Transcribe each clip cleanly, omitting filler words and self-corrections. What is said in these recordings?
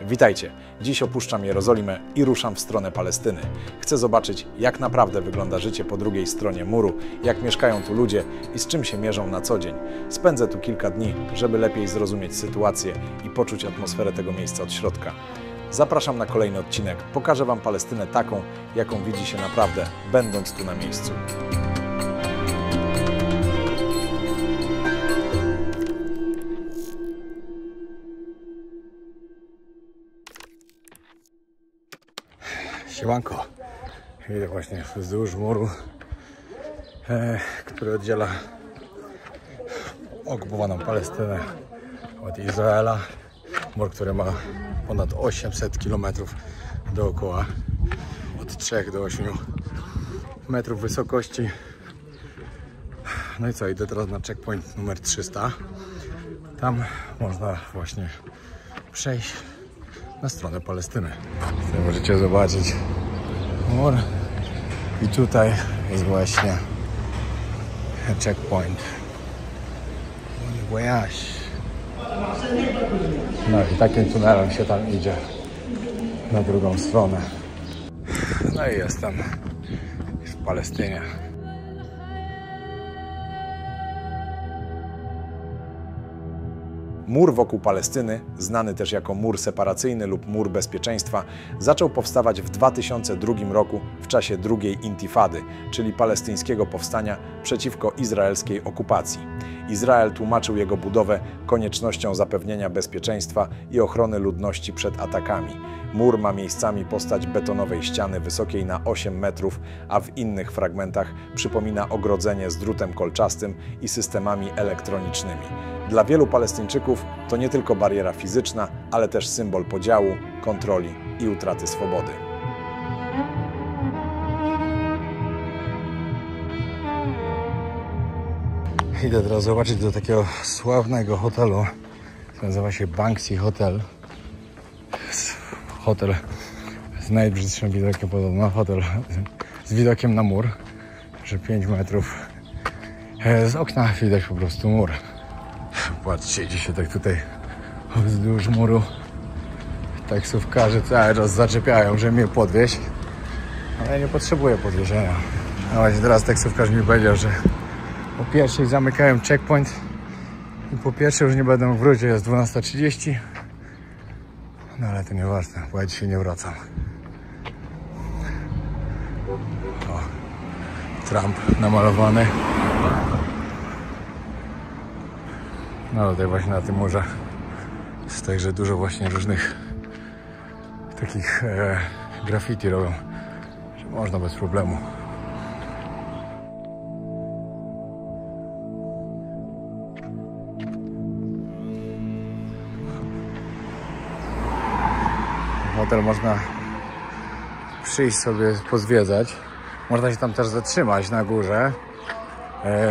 Witajcie! Dziś opuszczam Jerozolimę i ruszam w stronę Palestyny. Chcę zobaczyć, jak naprawdę wygląda życie po drugiej stronie muru, jak mieszkają tu ludzie i z czym się mierzą na co dzień. Spędzę tu kilka dni, żeby lepiej zrozumieć sytuację i poczuć atmosferę tego miejsca od środka. Zapraszam na kolejny odcinek. Pokażę Wam Palestynę taką, jaką widzi się naprawdę, będąc tu na miejscu. Siemanko. Idę właśnie wzdłuż muru, który oddziela okupowaną Palestynę od Izraela. Mur, który ma ponad 800 km dookoła, od 3 do 8 metrów wysokości. No i co, idę teraz na checkpoint numer 300. Tam można właśnie przejść na stronę Palestyny. Tutaj możecie zobaczyć mur i tutaj jest właśnie checkpoint. No i takim tunelem się tam idzie na drugą stronę. No i jestem w Palestynie. Mur wokół Palestyny, znany też jako mur separacyjny lub mur bezpieczeństwa, zaczął powstawać w 2002 roku w czasie drugiej intifady, czyli palestyńskiego powstania przeciwko izraelskiej okupacji. Izrael tłumaczył jego budowę koniecznością zapewnienia bezpieczeństwa i ochrony ludności przed atakami. Mur ma miejscami postać betonowej ściany wysokiej na 8 metrów, a w innych fragmentach przypomina ogrodzenie z drutem kolczastym i systemami elektronicznymi. Dla wielu Palestyńczyków to nie tylko bariera fizyczna, ale też symbol podziału, kontroli i utraty swobody. Idę teraz zobaczyć do takiego sławnego hotelu, nazywa się Banksy Hotel. Hotel z najbrzydszym widokiem podobno, hotel z widokiem na mur, że 5 metrów z okna widać po prostu mur. Patrzcie, idzie się tak tutaj wzdłuż muru. Taksówkarze cały czas zaczepiają, że mnie podwieźć, ale ja nie potrzebuję podwiezienia. A właśnie teraz taksówkarz mi powiedział, że po pierwszej zamykają checkpoint i po pierwszej już nie będę mógł wrócić, jest 12:30. No ale to nieważne, bo ja dzisiaj nie wracam. O, Trump namalowany. No tutaj właśnie na tym murze jest także dużo właśnie różnych takich graffiti robią, że można bez problemu. Hotel można przyjść sobie pozwiedzać. Można się tam też zatrzymać na górze.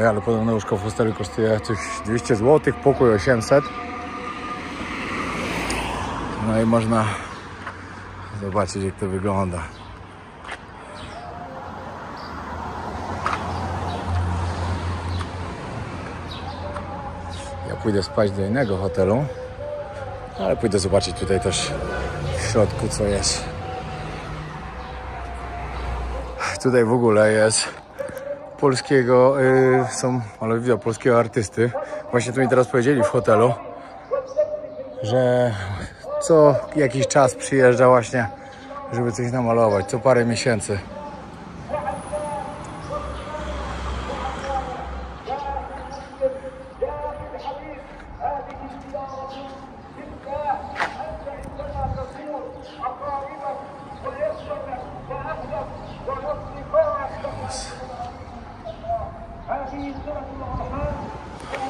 Ale podobno łóżko w hostelu kosztuje coś 200 zł, pokój 800. No i można zobaczyć, jak to wygląda. Ja pójdę spać do innego hotelu, ale pójdę zobaczyć tutaj też w środku, co jest. Tutaj w ogóle jest polskiego, ale wideo polskiego artysty. Właśnie tu mi teraz powiedzieli w hotelu, że co jakiś czas przyjeżdża właśnie, żeby coś namalować, co parę miesięcy.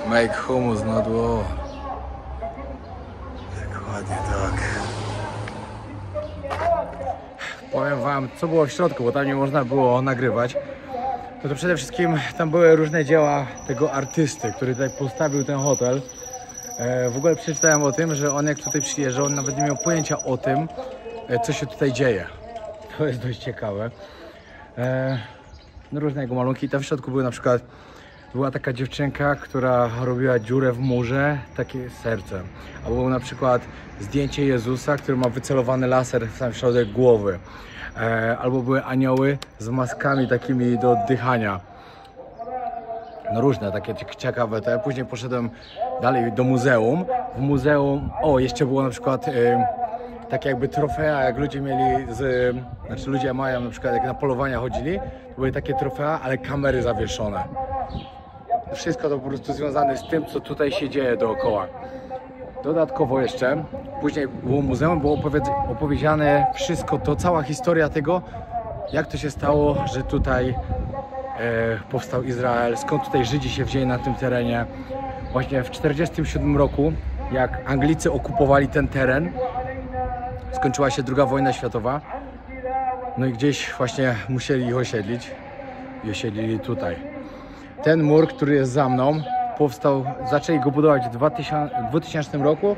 Make hummus not war. Dokładnie tak. Powiem Wam, co było w środku, bo tam nie można było nagrywać. No to przede wszystkim tam były różne dzieła tego artysty, który tutaj postawił ten hotel. W ogóle przeczytałem o tym, że on jak tutaj przyjeżdżał, on nawet nie miał pojęcia o tym, co się tutaj dzieje. To jest dość ciekawe. No różne jego malunki. Tam w środku były na przykład była taka dziewczynka, która robiła dziurę w murze, takie serce. Albo na przykład zdjęcie Jezusa, który ma wycelowany laser w sam środek głowy. Albo były anioły z maskami takimi do oddychania. No różne takie ciekawe te. Później poszedłem dalej do muzeum. W muzeum, jeszcze było na przykład takie jakby trofea, jak ludzie mieli znaczy ludzie mają na przykład jak na polowania chodzili, to były takie trofea, ale kamery zawieszone. Wszystko to po prostu związane z tym, co tutaj się dzieje dookoła. Dodatkowo jeszcze, później było muzeum, było opowiedziane wszystko, to cała historia tego, jak to się stało, że tutaj powstał Izrael, skąd tutaj Żydzi się wzięli na tym terenie. Właśnie w 1947 roku, jak Anglicy okupowali ten teren, skończyła się II wojna światowa, no i gdzieś właśnie musieli ich osiedlić i osiedlili tutaj. Ten mur, który jest za mną, powstał, zaczęli go budować w 2000 roku,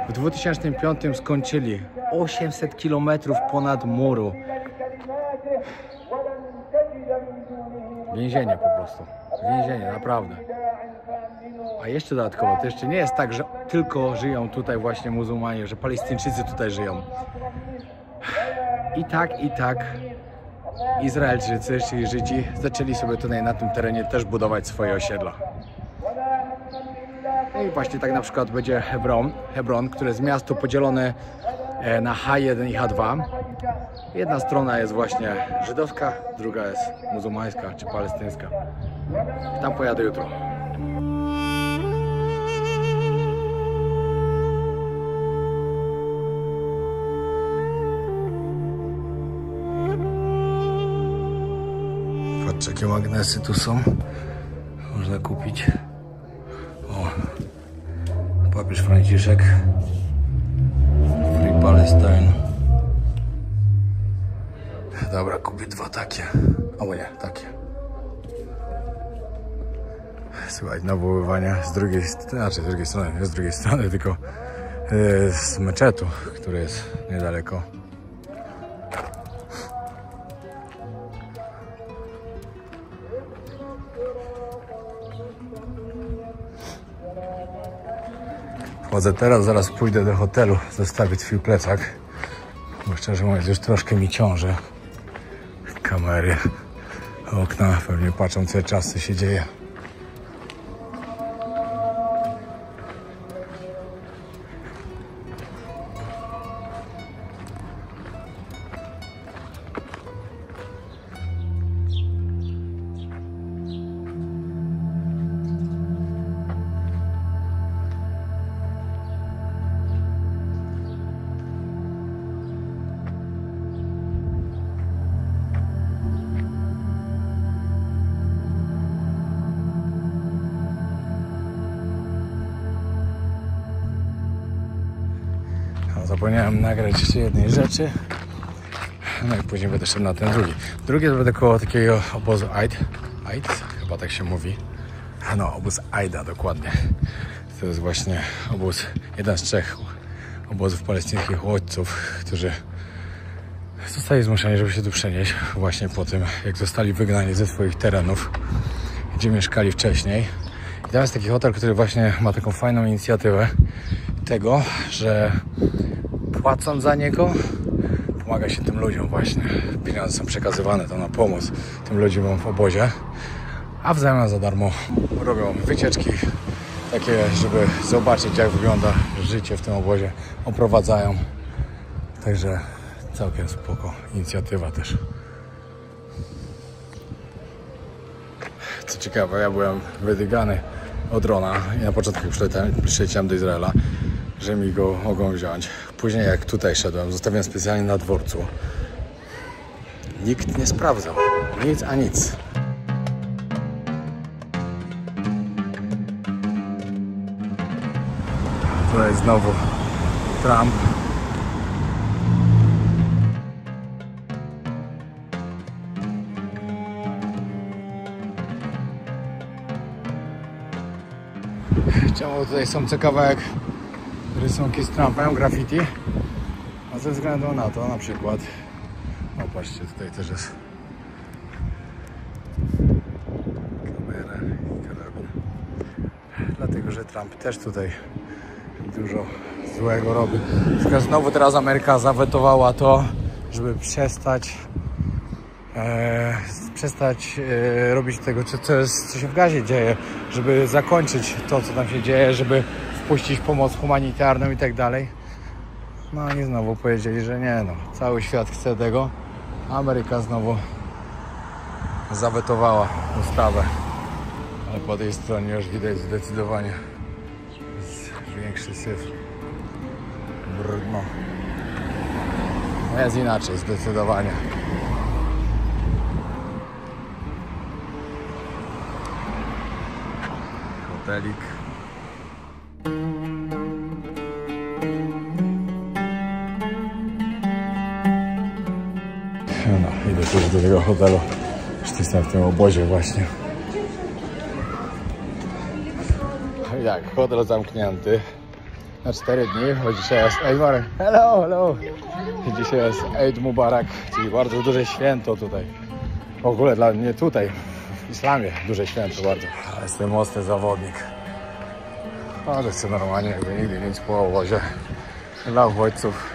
w 2005 skończyli 800 km ponad muru. Więzienie po prostu, więzienie, naprawdę. A jeszcze dodatkowo, to jeszcze nie jest tak, że tylko żyją tutaj właśnie muzułmanie, że Palestyńczycy tutaj żyją. I tak Izraelczycy, czyli Żydzi, zaczęli sobie tutaj na tym terenie też budować swoje osiedla. I właśnie tak na przykład będzie Hebron, które jest miasto podzielone na H1 i H2. Jedna strona jest właśnie żydowska, druga jest muzułmańska czy palestyńska. Tam pojadę jutro. Patrzcie, jakie magnesy tu są. Można kupić. O, papież Franciszek. Free Palestine. Dobra, kupię dwa takie. Albo nie, takie. Słuchaj, nawoływania z drugiej strony, nie z drugiej strony, tylko z meczetu, który jest niedaleko. Wchodzę teraz, zaraz pójdę do hotelu, zostawię swój plecak, bo szczerze mówiąc już troszkę mi ciąży. Kamery, okna, pewnie patrzą cały czas, co się dzieje. Zapomniałem nagrać jeszcze jednej rzeczy. No i później będę szedł na ten drugi. Drugi to będę koło takiego obozu Eid, chyba tak się mówi. No, obóz Aida dokładnie. To jest właśnie obóz, jeden z 3 obozów palestyńskich uchodźców, którzy zostali zmuszeni, żeby się tu przenieść właśnie po tym, jak zostali wygnani ze swoich terenów, gdzie mieszkali wcześniej. I tam jest taki hotel, który właśnie ma taką fajną inicjatywę tego, że płacąc za niego, pomaga się tym ludziom właśnie. Pieniądze są przekazywane tam na pomoc tym ludziom w obozie, a w zamian za darmo robią wycieczki takie, żeby zobaczyć, jak wygląda życie w tym obozie. Oprowadzają. Także całkiem spoko inicjatywa też. Co ciekawe, ja byłem wydygany od drona i na początku przyleciałem do Izraela, że mi go mogą wziąć. Później jak tutaj szedłem, zostawiłem specjalnie na dworcu. Nikt nie sprawdzał. Nic a nic. Tutaj znowu Trump. Czemu tutaj są ciekawe jak rysunki z Trumpem, graffiti, a ze względu na to na przykład, o patrzcie, tutaj też jest kamera i że Trump też tutaj dużo złego robi. Tylko znowu teraz Ameryka zawetowała to, żeby przestać robić tego, co się w Gazie dzieje, żeby zakończyć to, co tam się dzieje, żeby wpuścić pomoc humanitarną i tak dalej. No i znowu powiedzieli, że nie, no, cały świat chce tego. Ameryka znowu zawetowała ustawę. Ale po tej stronie już widać zdecydowanie większy syf. Brudno. Jest inaczej, zdecydowanie. Hotelik. No, idę też do tego hotelu. Już jestem w tym obozie właśnie. I tak, hotel zamknięty na 4 dni, bo dzisiaj jest hello! Dzisiaj jest Eid Mubarak, czyli bardzo duże święto tutaj. W ogóle dla mnie tutaj, w islamie, duże święto bardzo. Ale jestem mocny zawodnik. Ale chcę normalnie, jakby nigdy nic po obozie. Dla uchodźców.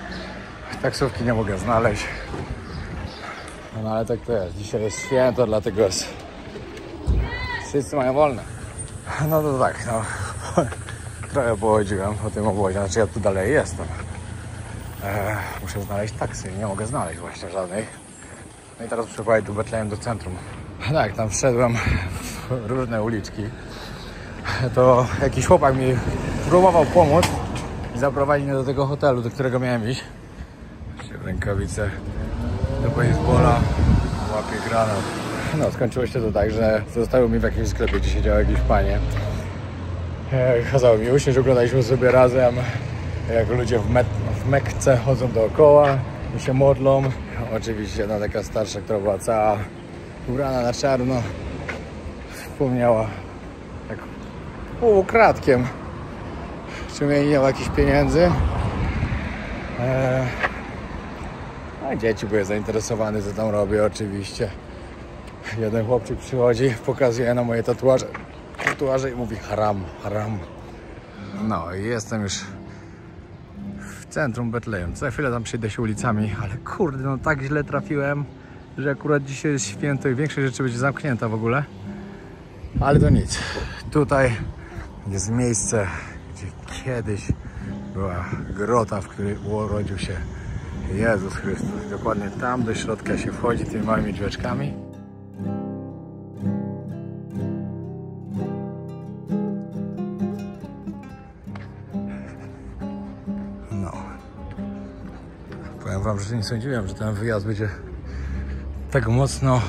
Taksówki nie mogę znaleźć. No ale tak to jest. Dzisiaj jest święto, dlatego wszyscy mają wolne. No to tak, no. Trochę pochodziłem po tym obozie, znaczy ja tu dalej jestem. Muszę znaleźć taksy, nie mogę znaleźć właśnie żadnej. No i teraz przypłynąłem do Betlejem, do centrum. Tak, tam wszedłem w różne uliczki. To jakiś chłopak mi próbował pomóc i zaprowadzić mnie do tego hotelu, do którego miałem iść. W rękawice do baseballa, łapie granat. No, skończyło się to tak, że zostały mi w jakimś sklepie, gdzie siedziały jakieś panie. Kazały mi usiąść, oglądaliśmy sobie razem, jak ludzie w Mekce chodzą dookoła i się modlą. Oczywiście jedna taka starsza, która była cała ubrana na czarno, wspomniała tak półukradkiem, czy nie miała jakichś pieniędzy. A dzieci były zainteresowane, co tam robię oczywiście. Jeden chłopczyk przychodzi, pokazuje na moje tatuaże i mówi haram. No i jestem już w centrum Betlejem. Za chwilę tam przyjdę się ulicami, ale kurde, no tak źle trafiłem, że akurat dzisiaj jest święto i większość rzeczy będzie zamknięta w ogóle. Ale to nic. Tutaj jest miejsce, gdzie kiedyś była grota, w której urodził się Jezus Chrystus. Dokładnie tam do środka się wchodzi tymi małymi drzwieczkami. No. Powiem wam, że nie sądziłem, że ten wyjazd będzie tak mocno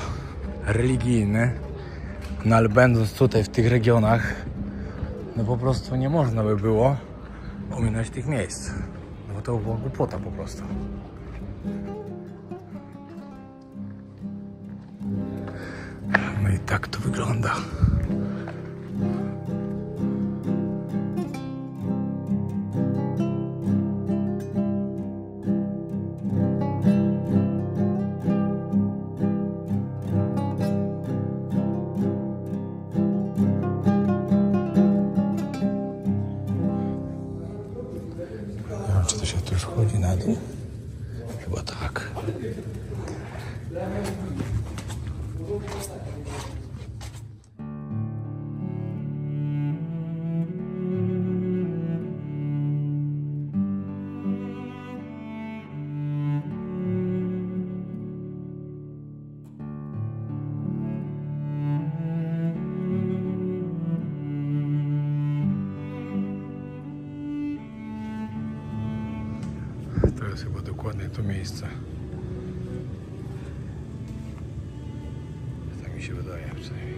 religijny. No ale będąc tutaj w tych regionach, no po prostu nie można by było ominąć tych miejsc. No bo to była głupota po prostu. No i tak to wygląda. Nie wiem, czy to się tu już wchodzi na dół? Chyba tak. To jest chyba dokładnie to miejsce. Tak mi się wydaje przynajmniej.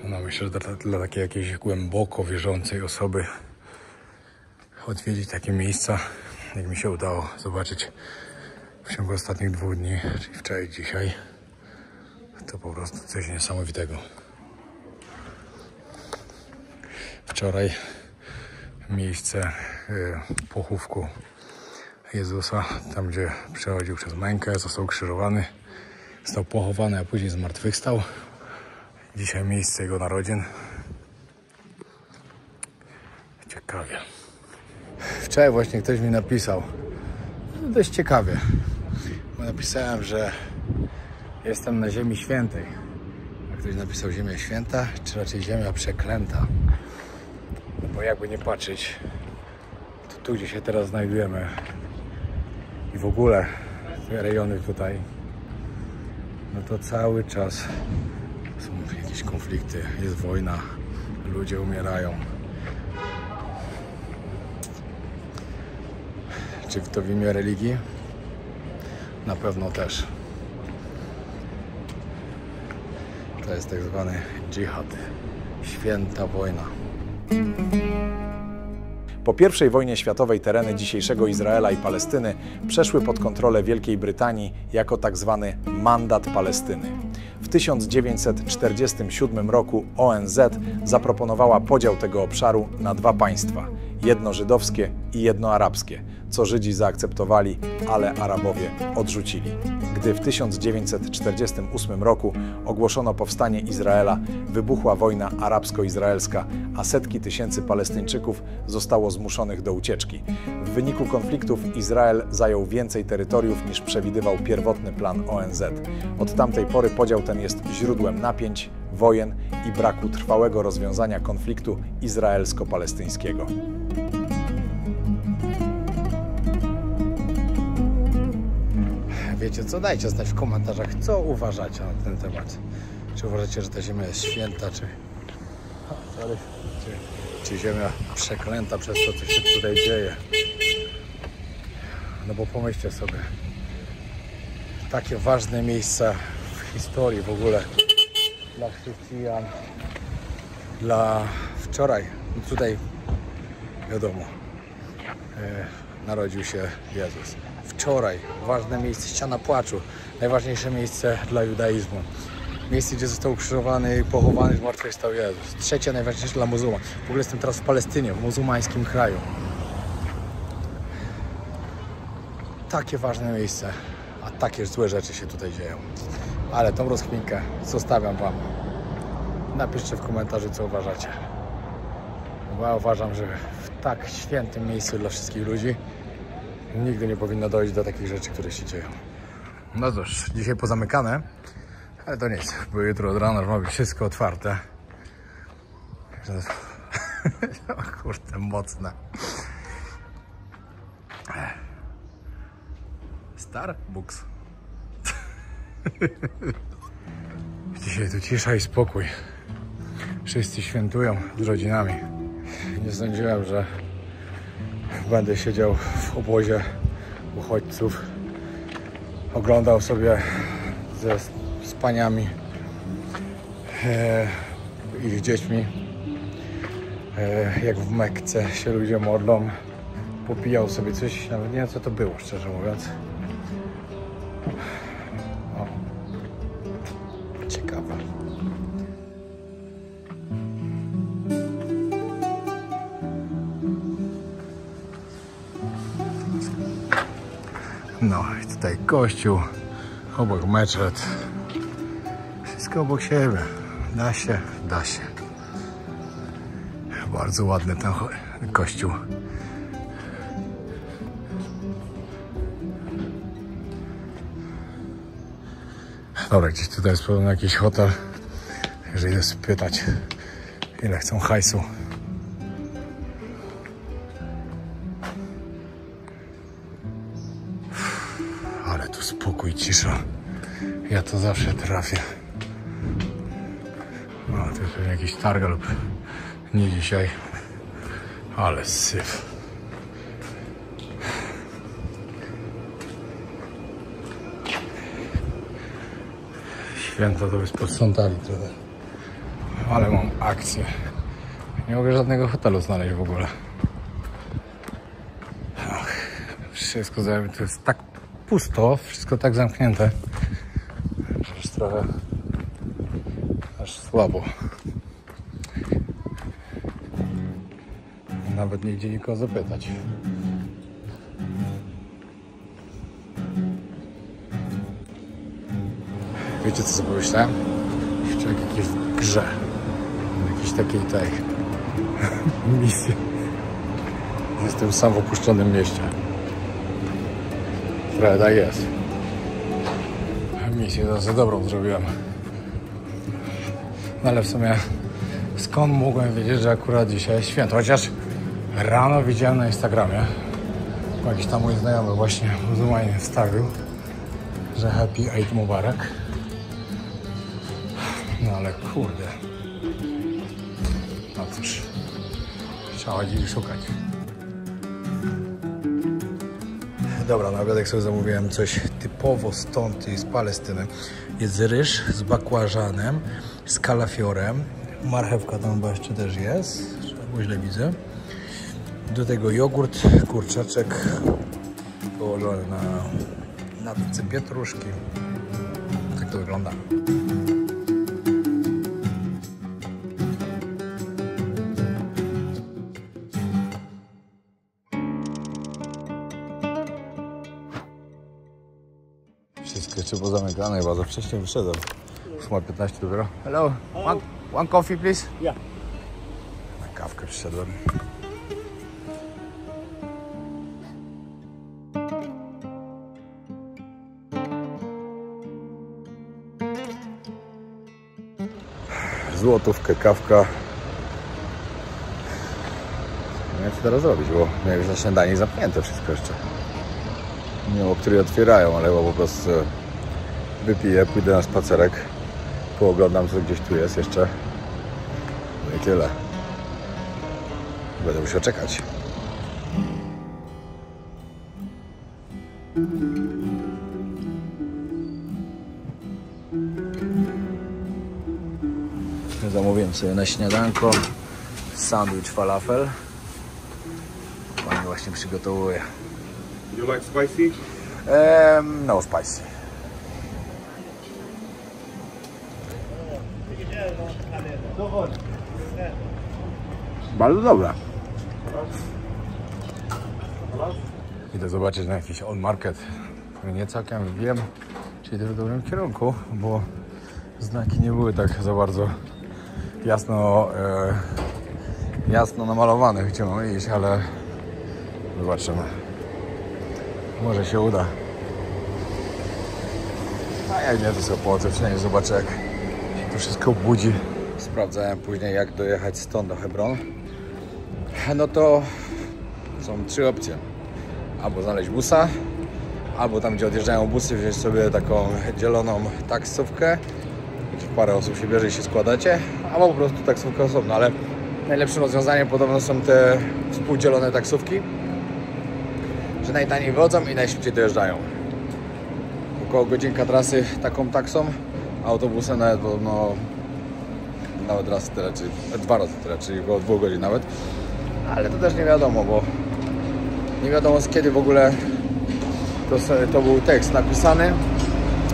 No myślę, że dla takiej jakiejś głęboko wierzącej osoby odwiedzić takie miejsca, jak mi się udało zobaczyć w ciągu ostatnich 2 dni, czyli wczoraj i dzisiaj, to po prostu coś niesamowitego. wczoraj miejsce pochówku Jezusa, tam gdzie przechodził przez mękę, został ukrzyżowany, został pochowany, a później zmartwychwstał. Dzisiaj miejsce jego narodzin. Ciekawie. Wczoraj właśnie ktoś mi napisał, no dość ciekawie, bo napisałem, że jestem na Ziemi Świętej. A ktoś napisał Ziemia Święta, czy raczej Ziemia Przeklęta. No bo jakby nie patrzeć, to tu, gdzie się teraz znajdujemy i w ogóle te rejony tutaj, no to cały czas są jakieś konflikty, jest wojna, ludzie umierają. Czy to w imię religii? Na pewno też. To jest tak zwany dżihad, święta wojna. Po I wojnie światowej tereny dzisiejszego Izraela i Palestyny przeszły pod kontrolę Wielkiej Brytanii jako tak zwany Mandat Palestyny. W 1947 roku ONZ zaproponowała podział tego obszaru na dwa państwa, jedno żydowskie i jedno arabskie, co Żydzi zaakceptowali, ale Arabowie odrzucili. Gdy w 1948 roku ogłoszono powstanie Izraela, wybuchła wojna arabsko-izraelska, a setki tysięcy Palestyńczyków zostało zmuszonych do ucieczki. W wyniku konfliktów Izrael zajął więcej terytoriów niż przewidywał pierwotny plan ONZ. Od tamtej pory podział ten jest źródłem napięć, wojen i braku trwałego rozwiązania konfliktu izraelsko-palestyńskiego. Wiecie co? Dajcie znać w komentarzach, co uważacie na ten temat. Czy uważacie, że ta ziemia jest święta, czy ziemia przeklęta przez to, co się tutaj dzieje. No bo pomyślcie sobie, takie ważne miejsca w historii w ogóle dla chrześcijan, dla wczoraj, tutaj wiadomo, narodził się Jezus. Wczoraj ważne miejsce, ściana płaczu, najważniejsze miejsce dla judaizmu. Miejsce, gdzie został ukrzyżowany i pochowany, zmartwychwstał Jezus. Trzecie najważniejsze dla muzułman. W ogóle jestem teraz w Palestynie, w muzułmańskim kraju. Takie ważne miejsce, a takie złe rzeczy się tutaj dzieją. Ale tą rozkminkę zostawiam wam. Napiszcie w komentarzu, co uważacie. Bo ja uważam, że w tak świętym miejscu dla wszystkich ludzi nigdy nie powinno dojść do takich rzeczy, które się dzieją. No cóż, dzisiaj pozamykane, ale to nic, bo jutro od rana już ma być wszystko otwarte. O kurde, mocne. Starbucks. Dzisiaj tu cisza i spokój. Wszyscy świętują z rodzinami. Nie sądziłem, że będę siedział w obozie uchodźców, oglądał sobie z paniami, ich dziećmi, jak w Mekce się ludzie modlą, popijał sobie coś, nawet nie wiem co to było, szczerze mówiąc. O. Ciekawe. No i tutaj kościół, obok meczet, wszystko obok siebie, da się, da się. Bardzo ładny ten kościół. Dobra, gdzieś tutaj jest podobno jakiś hotel, jeżeli idę spytać, ile chcą hajsu. Ale tu spokój, cisza. Ja to zawsze trafię. No, to jest pewnie jakiś targ lub nie dzisiaj. Ale syf. Święto to by posprzątali trochę. Ale mam akcję. Nie mogę żadnego hotelu znaleźć w ogóle. Ach, wszystko zajmie. To jest tak pusto, wszystko tak zamknięte, że już trochę aż słabo. Nawet nie idzie nikogo zapytać. Wiecie co sobie pomyślałem? Jeszcze jak jakieś w grze. Jakiejś takiej misji. Jestem sam w opuszczonym mieście. Trochę tak jest. Misję dosyć dobrą zrobiłem. No ale w sumie skąd mogłem wiedzieć, że akurat dzisiaj jest święto? Chociaż rano widziałem na Instagramie, bo jakiś tam mój znajomy właśnie muzułmanin wstawił, że Happy Eid Mubarak. No ale kurde. No cóż, trzeba dziś szukać. Dobra, na obiadek sobie zamówiłem coś typowo stąd, z Palestyny. Jest ryż z bakłażanem, z kalafiorem. Marchewka tam chyba jeszcze też jest, bo źle widzę. Do tego jogurt, kurczaczek położony na tacy pietruszki. Tak to wygląda. Wszystko jeszcze pozamykane, bardzo wcześnie wyszedłem. 8:15 dopiero. Hello, one coffee please? Yeah. Na kawkę przyszedłem. Złotówkę, kawka. Nie wiem co teraz robić, bo miałem już na śniadanie zamknięte wszystko jeszcze. Nie wiem, o której otwierają, ale chyba po prostu wypiję, pójdę na spacerek, pooglądam co gdzieś tu jest jeszcze. No i tyle. Będę musiał czekać. Zamówiłem sobie na śniadanko sandwich falafel. Pani właśnie przygotowuje. You like spicy? No spicy. Bardzo dobra. Idę zobaczyć na jakiś on market, który nie całkiem wiem, czy idę w dobrym kierunku, bo znaki nie były tak za bardzo jasno namalowane, gdzie mamy iść, ale zobaczymy. Może się uda. A jak nie, to sobie połączę, przynajmniej zobaczę, jak się to wszystko budzi. Sprawdzałem później, jak dojechać stąd do Hebron. No to są 3 opcje. Albo znaleźć busa, albo tam, gdzie odjeżdżają busy, wziąć sobie taką dzieloną taksówkę, gdzie parę osób się bierze i się składacie, albo po prostu taksówkę osobno, ale najlepszym rozwiązaniem podobno są te współdzielone taksówki, że najtaniej wychodzą i najszybciej dojeżdżają. Około godzinka trasy taką taksą, autobusem nawet raz tyle, czyli 2 razy tyle, czyli około 2 godzin nawet. Ale to też nie wiadomo, bo nie wiadomo z kiedy w ogóle to był tekst napisany.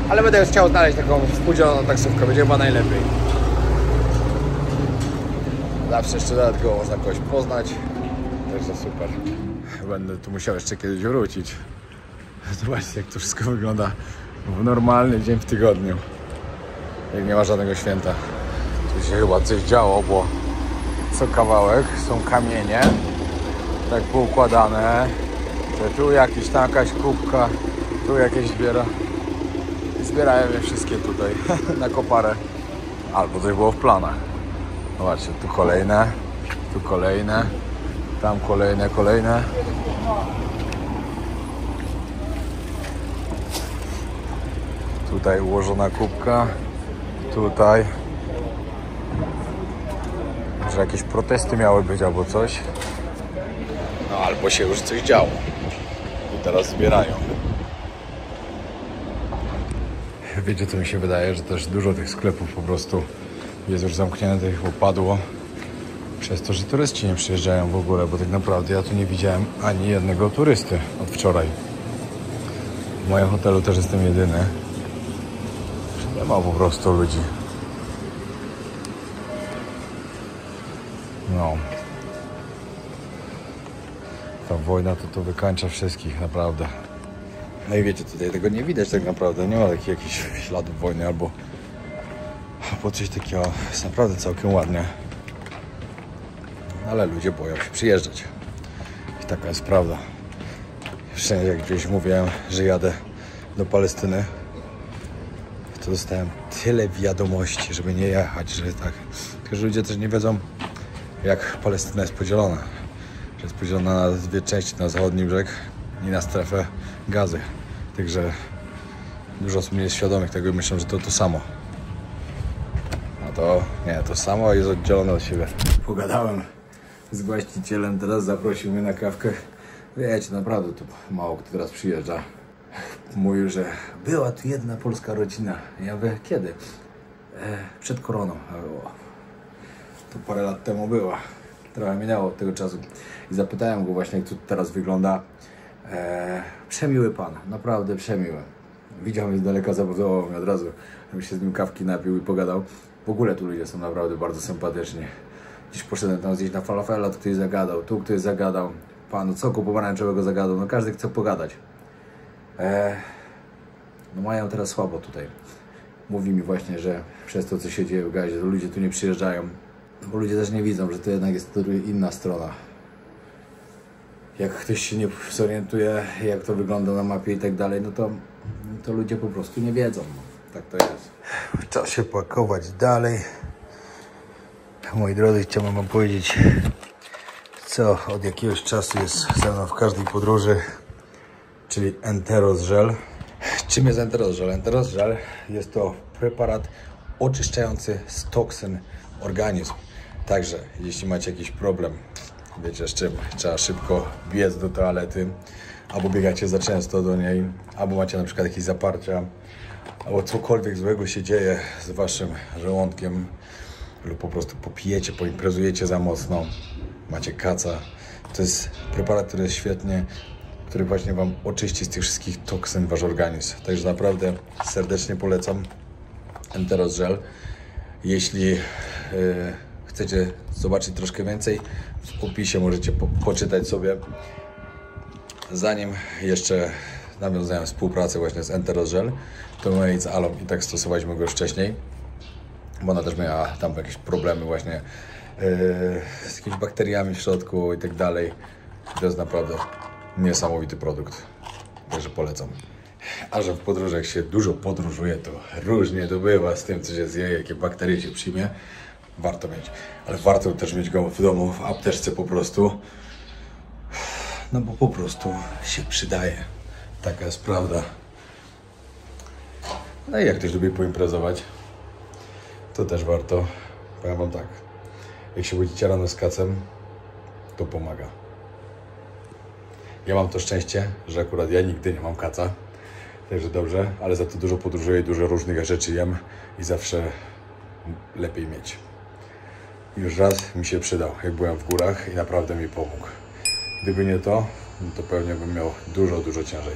Ale będę chciał znaleźć taką współdzieloną taksówkę, będzie chyba najlepiej. Zawsze jeszcze dodatkowo można kogoś poznać, także super. Będę tu musiał jeszcze kiedyś wrócić. Zobaczcie, jak to wszystko wygląda w normalny dzień w tygodniu. Jak nie ma żadnego święta. Tu się chyba coś działo, bo co kawałek są kamienie, tak poukładane. Tu jakiś, tam jakaś kubka, tu jakieś zbierałem je wszystkie tutaj na koparę. Albo coś było w planach. Zobaczcie, tu kolejne, tam kolejne. Tutaj ułożona kubka, tutaj. Może jakieś protesty miały być albo coś. No albo się już coś działo. I teraz zbierają. Wiecie co mi się wydaje, że też dużo tych sklepów po prostu jest już zamkniętych, upadło. Przez to, że turyści nie przyjeżdżają w ogóle, bo tak naprawdę ja tu nie widziałem ani jednego turysty od wczoraj. W moim hotelu też jestem jedyny. Nie ma po prostu ludzi. No. ta wojna to wykańcza wszystkich, naprawdę. No i wiecie, tutaj tego nie widać tak naprawdę, nie ma takich jakichś śladów wojny albo coś takiego. Jest naprawdę całkiem ładnie. Ale ludzie boją się przyjeżdżać. I taka jest prawda. Wszędzie jak gdzieś mówiłem, że jadę do Palestyny, to dostałem tyle wiadomości, żeby nie jechać, że tak. Tylko że ludzie też nie wiedzą, jak Palestyna jest podzielona. Że jest podzielona na dwie części, na zachodni brzeg i na strefę Gazy. Także dużo osób nie jest świadomych tego i myślą, że to samo. No to nie, to samo jest oddzielone od siebie. Pogadałem z właścicielem, teraz zaprosił mnie na kawkę. Wiecie, naprawdę to mało kto teraz przyjeżdża. Mówił, że była tu jedna polska rodzina. Ja mówię, kiedy? Przed koroną. To parę lat temu była. Trochę minęło od tego czasu. I zapytałem go właśnie, jak to teraz wygląda. Przemiły pan, naprawdę przemiły. Widział mnie z daleka, zabudował mnie od razu. Bym się z nim kawki napił i pogadał. W ogóle tu ludzie są naprawdę bardzo sympatyczni. Dziś poszedłem tam zjeść na falafela, tu ktoś zagadał, tu ktoś zagadał. Pan soku pomarańczowego zagadał, no każdy chce pogadać. No mają teraz słabo tutaj. Mówi mi właśnie, że przez to, co się dzieje w Gazie, to ludzie tu nie przyjeżdżają. Bo ludzie też nie widzą, że to jednak jest inna strona. Jak ktoś się nie zorientuje, jak to wygląda na mapie i tak dalej, no to ludzie po prostu nie wiedzą. No, tak to jest. Czas się pakować dalej. Moi drodzy, chciałbym wam powiedzieć, co od jakiegoś czasu jest ze mną w każdej podróży, czyli Enteros Gel. Czym jest Enteros Gel? Enteros Gel jest to preparat oczyszczający z toksyn organizm. Także jeśli macie jakiś problem, wiecie z czym, trzeba szybko biec do toalety, albo biegacie za często do niej, albo macie na przykład jakieś zaparcia, albo cokolwiek złego się dzieje z waszym żołądkiem, lub po prostu popijecie, poimprezujecie za mocno, macie kaca. To jest preparat, który jest świetnie, który właśnie wam oczyści z tych wszystkich toksyn wasz organizm. Także naprawdę serdecznie polecam Enteros Gel. Jeśli chcecie zobaczyć troszkę więcej, w opisie możecie poczytać sobie. Zanim jeszcze nawiązałem współpracę właśnie z Enteros Gel, to my z Alą i tak stosowaliśmy go już wcześniej, bo ona też miała tam jakieś problemy właśnie z jakimiś bakteriami w środku i tak dalej. To jest naprawdę niesamowity produkt, także polecam. A że w podróżach się dużo podróżuje, to różnie to bywa z tym, co się zje, jakie bakterie się przyjmie. Warto mieć, ale warto też mieć go w domu, w apteczce po prostu. No bo po prostu się przydaje. Taka jest prawda. No i jak ktoś lubi poimprezować, to też warto. Powiem wam tak, jak się budzicie rano z kacem, to pomaga. Ja mam to szczęście, że akurat ja nigdy nie mam kaca, także dobrze, ale za to dużo podróżuję, dużo różnych rzeczy jem i zawsze lepiej mieć. Już raz mi się przydał, jak byłem w górach i naprawdę mi pomógł. Gdyby nie to, to pewnie bym miał dużo ciężej.